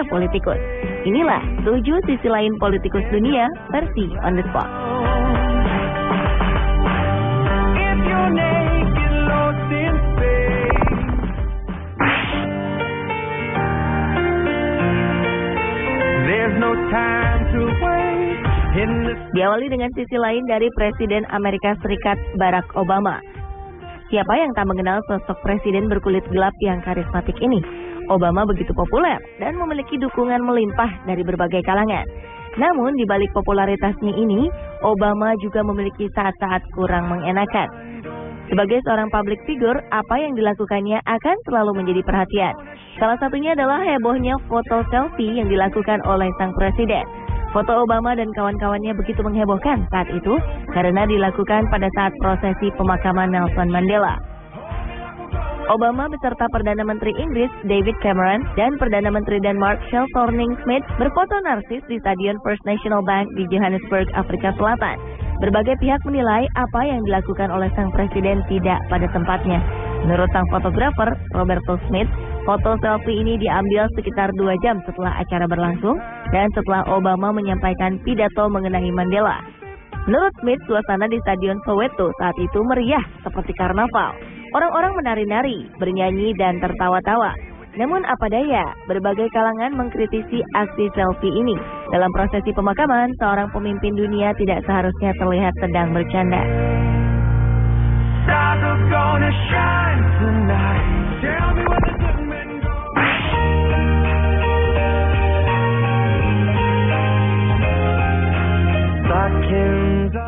para politikus. Inilah 7 sisi lain politikus dunia versi On The Spot. Diawali dengan sisi lain dari Presiden Amerika Serikat Barack Obama. Siapa yang tak mengenal sosok presiden berkulit gelap yang karismatik ini? Obama begitu populer dan memiliki dukungan melimpah dari berbagai kalangan. Namun di balik popularitasnya ini, Obama juga memiliki saat-saat kurang mengenakan. Sebagai seorang public figure, apa yang dilakukannya akan selalu menjadi perhatian. Salah satunya adalah hebohnya foto selfie yang dilakukan oleh sang presiden. Foto Obama dan kawan-kawannya begitu menghebohkan saat itu karena dilakukan pada saat prosesi pemakaman Nelson Mandela. Obama beserta Perdana Menteri Inggris David Cameron dan Perdana Menteri Denmark Kjell Thorning-Schmidt berfoto narsis di Stadion First National Bank di Johannesburg, Afrika Selatan. Berbagai pihak menilai apa yang dilakukan oleh sang presiden tidak pada tempatnya. Menurut sang fotografer Roberto Smith, foto selfie ini diambil sekitar 2 jam setelah acara berlangsung dan setelah Obama menyampaikan pidato mengenai Mandela. Menurut Smith, suasana di Stadion Soweto saat itu meriah seperti karnaval. Orang-orang menari-nari, bernyanyi, dan tertawa-tawa. Namun apa daya, berbagai kalangan mengkritisi aksi selfie ini. Dalam prosesi pemakaman, seorang pemimpin dunia tidak seharusnya terlihat sedang bercanda.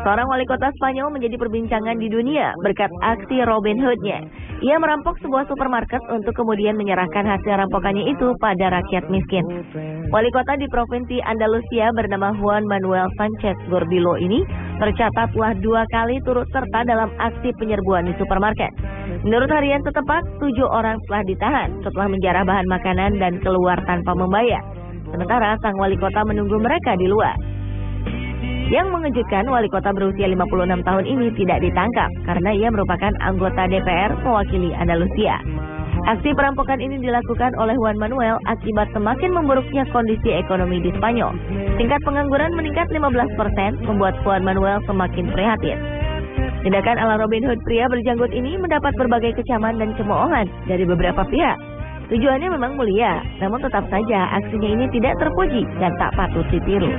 Seorang wali kota Spanyol menjadi perbincangan di dunia berkat aksi Robin Hood-nya. Ia merampok sebuah supermarket untuk kemudian menyerahkan hasil rampokannya itu pada rakyat miskin. Wali kota di Provinsi Andalusia bernama Juan Manuel Sánchez Gordillo ini tercatat telah 2 kali turut serta dalam aksi penyerbuan di supermarket. Menurut harian setempat, 7 orang telah ditahan setelah menjarah bahan makanan dan keluar tanpa membayar. Sementara sang wali kota menunggu mereka di luar. Yang mengejutkan, wali kota berusia 56 tahun ini tidak ditangkap karena ia merupakan anggota DPR mewakili Andalusia. Aksi perampokan ini dilakukan oleh Juan Manuel akibat semakin memburuknya kondisi ekonomi di Spanyol. Tingkat pengangguran meningkat 15%, membuat Juan Manuel semakin prihatin. Tindakan ala Robin Hood pria berjanggut ini mendapat berbagai kecaman dan cemoohan dari beberapa pihak. Tujuannya memang mulia, namun tetap saja aksinya ini tidak terpuji dan tak patut ditiru.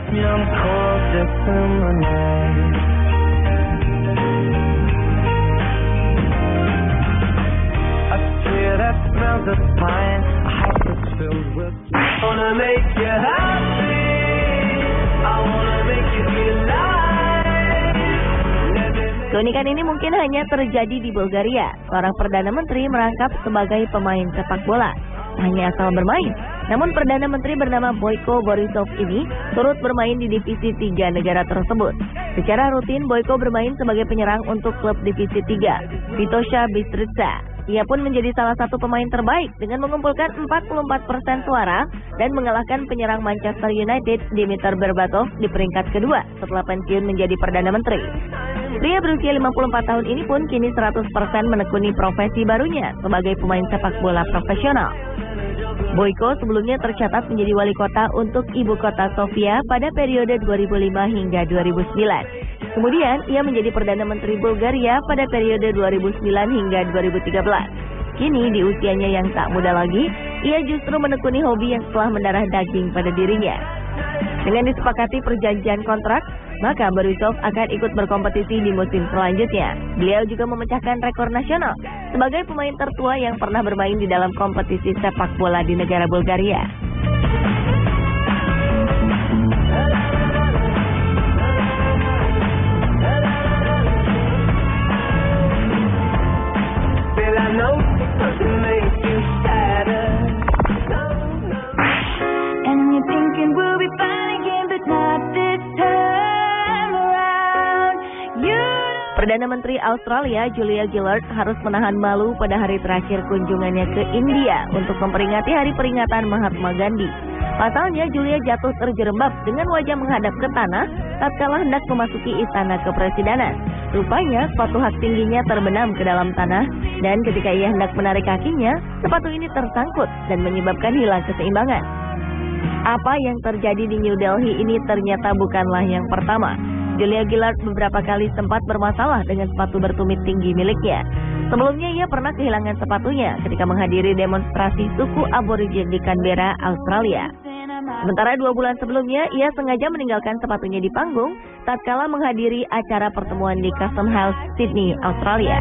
Keunikan ini mungkin hanya terjadi di Bulgaria. Seorang Perdana Menteri merangkap sebagai pemain sepak bola. Hanya asal bermain. Namun Perdana Menteri bernama Boyko Borisov ini turut bermain di divisi 3 negara tersebut. Secara rutin, Boyko bermain sebagai penyerang untuk klub divisi 3, Vitosha Bistrica. Ia pun menjadi salah satu pemain terbaik dengan mengumpulkan 44% suara dan mengalahkan penyerang Manchester United Dimitar Berbatov di peringkat kedua setelah pensiun menjadi Perdana Menteri. Pria berusia 54 tahun ini pun kini 100% menekuni profesi barunya sebagai pemain sepak bola profesional. Boyko sebelumnya tercatat menjadi wali kota untuk ibu kota Sofia pada periode 2005 hingga 2009. Kemudian ia menjadi Perdana Menteri Bulgaria pada periode 2009 hingga 2013. Kini di usianya yang tak muda lagi, ia justru menekuni hobi yang telah mendarah daging pada dirinya. Dengan disepakati perjanjian kontrak, maka Borisov akan ikut berkompetisi di musim selanjutnya. Beliau juga memecahkan rekor nasional sebagai pemain tertua yang pernah bermain di dalam kompetisi sepak bola di negara Bulgaria. Perdana Menteri Australia Julia Gillard harus menahan malu pada hari terakhir kunjungannya ke India untuk memperingati hari peringatan Mahatma Gandhi. Pasalnya, Julia jatuh terjerembab dengan wajah menghadap ke tanah tatkala hendak memasuki istana kepresidenan. Rupanya, sepatu hak tingginya terbenam ke dalam tanah dan ketika ia hendak menarik kakinya, sepatu ini tersangkut dan menyebabkan hilang keseimbangan. Apa yang terjadi di New Delhi ini ternyata bukanlah yang pertama. Julia Gillard beberapa kali sempat bermasalah dengan sepatu bertumit tinggi miliknya. Sebelumnya ia pernah kehilangan sepatunya ketika menghadiri demonstrasi suku Aborigin di Canberra, Australia. Sementara 2 bulan sebelumnya, ia sengaja meninggalkan sepatunya di panggung tatkala menghadiri acara pertemuan di Custom House, Sydney, Australia.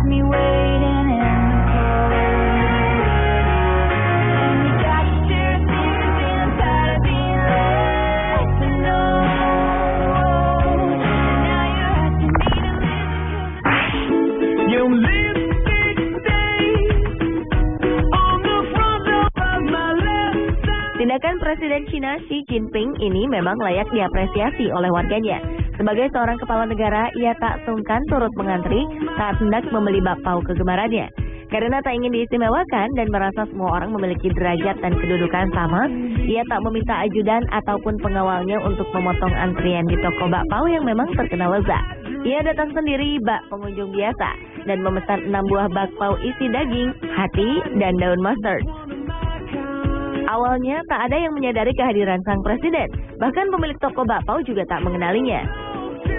Tindakan Presiden China Xi Jinping ini memang layak diapresiasi oleh warganya. Sebagai seorang kepala negara, ia tak sungkan turut mengantri saat hendak membeli bakpao kegemarannya. Karena tak ingin diistimewakan dan merasa semua orang memiliki derajat dan kedudukan sama, ia tak meminta ajudan ataupun pengawalnya untuk memotong antrian di toko bakpao yang memang terkenal lezat. Ia datang sendiri bak pengunjung biasa dan memesan 6 buah bakpao isi daging, hati, dan daun mustard. Awalnya tak ada yang menyadari kehadiran sang presiden, bahkan pemilik toko bakpao juga tak mengenalinya.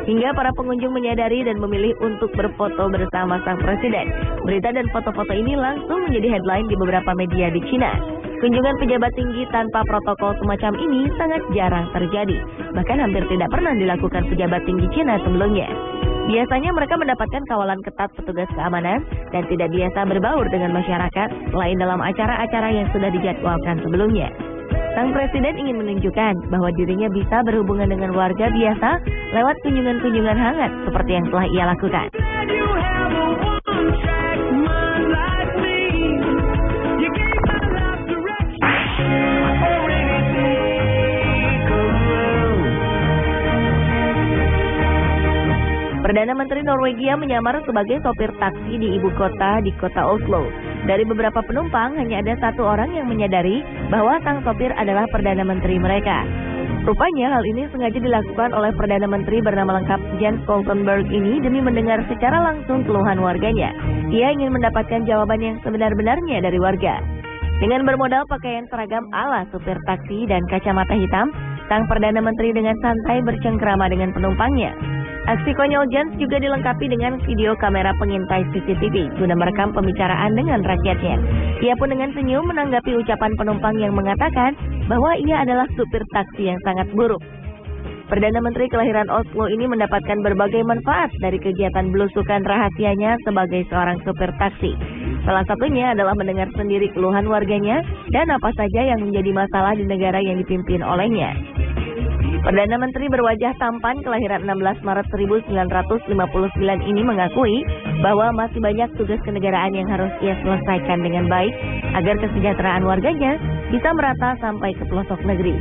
Hingga para pengunjung menyadari dan memilih untuk berfoto bersama sang presiden. Berita dan foto-foto ini langsung menjadi headline di beberapa media di China. Kunjungan pejabat tinggi tanpa protokol semacam ini sangat jarang terjadi, bahkan hampir tidak pernah dilakukan pejabat tinggi China sebelumnya. Biasanya mereka mendapatkan kawalan ketat petugas keamanan dan tidak biasa berbaur dengan masyarakat selain dalam acara-acara yang sudah dijadwalkan sebelumnya. Sang presiden ingin menunjukkan bahwa dirinya bisa berhubungan dengan warga biasa lewat kunjungan-kunjungan hangat seperti yang telah ia lakukan. Perdana Menteri Norwegia menyamar sebagai sopir taksi di ibu kota di kota Oslo. Dari beberapa penumpang, hanya ada 1 orang yang menyadari bahwa sang sopir adalah Perdana Menteri mereka. Rupanya hal ini sengaja dilakukan oleh Perdana Menteri bernama lengkap Jens Stoltenberg ini demi mendengar secara langsung keluhan warganya. Ia ingin mendapatkan jawaban yang sebenar-benarnya dari warga. Dengan bermodal pakaian seragam ala supir taksi dan kacamata hitam, sang Perdana Menteri dengan santai bercengkrama dengan penumpangnya. Aksi konyol Jens juga dilengkapi dengan video kamera pengintai CCTV guna merekam pembicaraan dengan rakyatnya. Ia pun dengan senyum menanggapi ucapan penumpang yang mengatakan bahwa ia adalah supir taksi yang sangat buruk. Perdana Menteri kelahiran Oslo ini mendapatkan berbagai manfaat dari kegiatan belusukan rahasianya sebagai seorang supir taksi. Salah satunya adalah mendengar sendiri keluhan warganya dan apa saja yang menjadi masalah di negara yang dipimpin olehnya. Perdana Menteri berwajah tampan kelahiran 16 Maret 1959 ini mengakui bahwa masih banyak tugas kenegaraan yang harus ia selesaikan dengan baik agar kesejahteraan warganya bisa merata sampai ke pelosok negeri.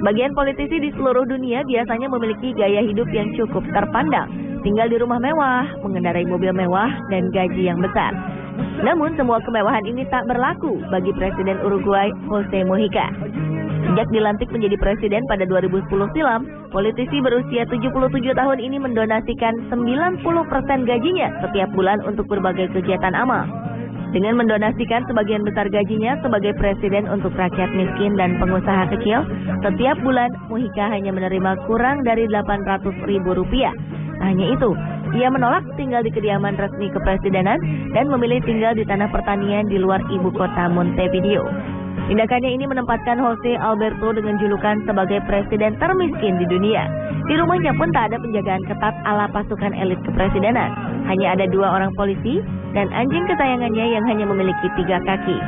Bagian politisi di seluruh dunia biasanya memiliki gaya hidup yang cukup terpandang, tinggal di rumah mewah, mengendarai mobil mewah, dan gaji yang besar. Namun semua kemewahan ini tak berlaku bagi Presiden Uruguay Jose Mujica. Sejak dilantik menjadi presiden pada 2010 silam, politisi berusia 77 tahun ini mendonasikan 90% gajinya setiap bulan untuk berbagai kegiatan amal. Dengan mendonasikan sebagian besar gajinya sebagai presiden untuk rakyat miskin dan pengusaha kecil, setiap bulan Mujica hanya menerima kurang dari Rp800.000. Hanya itu, ia menolak tinggal di kediaman resmi kepresidenan dan memilih tinggal di tanah pertanian di luar ibu kota Montevideo. Tindakannya ini menempatkan Jose Alberto dengan julukan sebagai presiden termiskin di dunia. Di rumahnya pun tak ada penjagaan ketat ala pasukan elit kepresidenan. Hanya ada 2 orang polisi dan anjing kesayangannya yang hanya memiliki 3 kaki.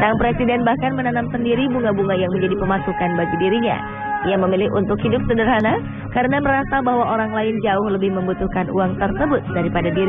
Sang presiden bahkan menanam sendiri bunga-bunga yang menjadi pemasukan bagi dirinya. Ia memilih untuk hidup sederhana karena merasa bahwa orang lain jauh lebih membutuhkan uang tersebut daripada dirinya.